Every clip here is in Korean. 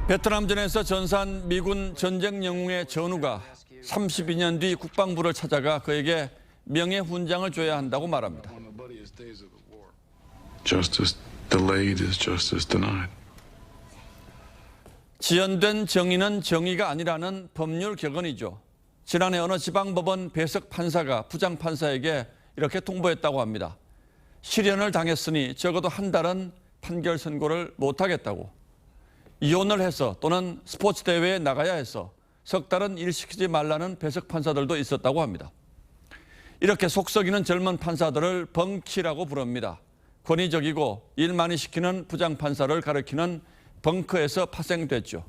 베트남전에서 전사한 미군 전쟁 영웅의 전우가 32년 뒤 국방부를 찾아가 그에게 명예훈장을 줘야 한다고 말합니다. Justice delayed is justice denied. 지연된 정의는 정의가 아니라는 법률 격언이죠. 지난해 어느 지방법원 배석 판사가 부장판사에게 이렇게 통보했다고 합니다. 실연을 당했으니 적어도 한 달은 판결 선고를 못하겠다고. 이혼을 해서 또는 스포츠 대회에 나가야 해서 석 달은 일 시키지 말라는 배석 판사들도 있었다고 합니다. 이렇게 속썩이는 젊은 판사들을 벙키라고 부릅니다. 권위적이고 일 많이 시키는 부장판사를 가리키는 벙커에서 파생됐죠.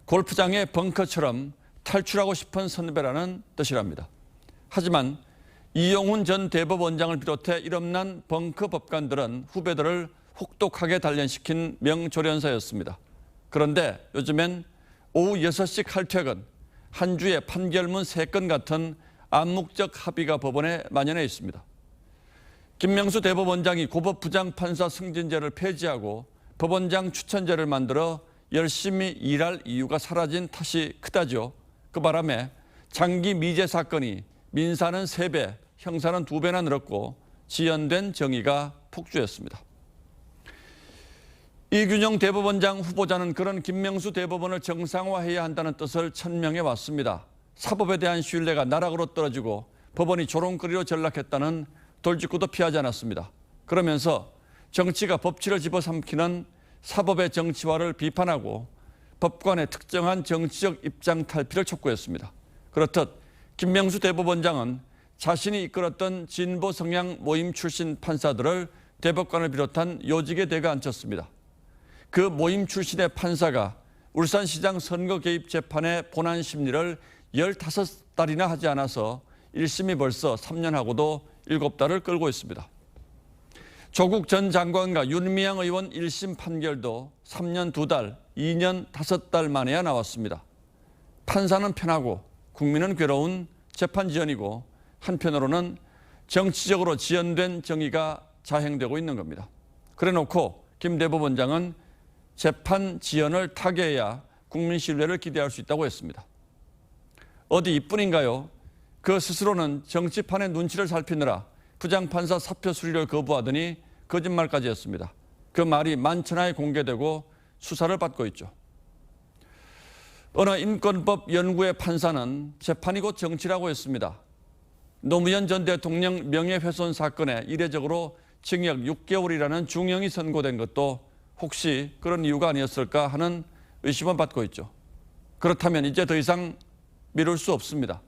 골프장의 벙커처럼 탈출하고 싶은 선배라는 뜻이랍니다. 하지만 이용훈 전 대법원장을 비롯해 일엄난 벙커 법관들은 후배들을 혹독하게 단련시킨 명조련사였습니다. 그런데 요즘엔 오후 6시 칼퇴근, 한 주에 판결문 3건 같은 암묵적 합의가 법원에 만연해 있습니다. 김명수 대법원장이 고법 부장판사 승진제를 폐지하고 법원장 추천제를 만들어 열심히 일할 이유가 사라진 탓이 크다죠. 그 바람에 장기 미제 사건이 민사는 3배, 형사는 2배나 늘었고 지연된 정의가 폭주했습니다. 이균영 대법원장 후보자는 그런 김명수 대법원을 정상화해야 한다는 뜻을 천명해 왔습니다. 사법에 대한 신뢰가 나락으로 떨어지고 법원이 조롱거리로 전락했다는 돌직구도 피하지 않았습니다. 그러면서 정치가 법치를 집어삼키는 사법의 정치화를 비판하고 법관의 특정한 정치적 입장 탈피를 촉구했습니다. 그렇듯 김명수 대법원장은 자신이 이끌었던 진보 성향 모임 출신 판사들을 대법관을 비롯한 요직에 대거 앉혔습니다. 그 모임 출신의 판사가 울산시장 선거 개입 재판의 본안 심리를 15달이나 하지 않아서 1심이 벌써 3년하고도 7달을 끌고 있습니다. 조국 전 장관과 윤미향 의원 1심 판결도 3년 2달, 2년 5달 만에야 나왔습니다. 판사는 편하고 국민은 괴로운 재판 지연이고 한편으로는 정치적으로 지연된 정의가 자행되고 있는 겁니다. 그래놓고 김 대법원장은 재판 지연을 타개해야 국민 신뢰를 기대할 수 있다고 했습니다. 어디 이뿐인가요? 그 스스로는 정치판의 눈치를 살피느라 부장판사 사표 수리를 거부하더니 거짓말까지 했습니다. 그 말이 만천하에 공개되고 수사를 받고 있죠. 어느 인권법 연구의 판사는 재판이 곧 정치라고 했습니다. 노무현 전 대통령 명예훼손 사건에 이례적으로 징역 6개월이라는 중형이 선고된 것도 혹시 그런 이유가 아니었을까 하는 의심을 받고 있죠. 그렇다면 이제 더 이상 미룰 수 없습니다.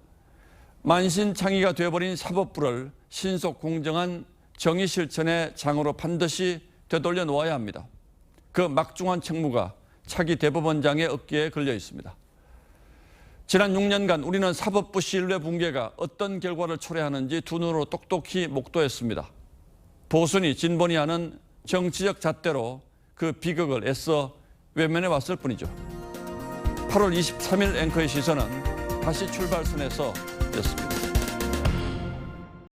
만신창이가 되어버린 사법부를 신속 공정한 정의 실천의 장으로 반드시 되돌려 놓아야 합니다. 그 막중한 책무가 차기 대법원장의 어깨에 걸려 있습니다. 지난 6년간 우리는 사법부 신뢰 붕괴가 어떤 결과를 초래하는지 두 눈으로 똑똑히 목도했습니다. 보수니 진보니 하는 정치적 잣대로 그 비극을 애써 외면해 왔을 뿐이죠. 8월 23일 앵커의 시선은 다시 출발선에서였습니다.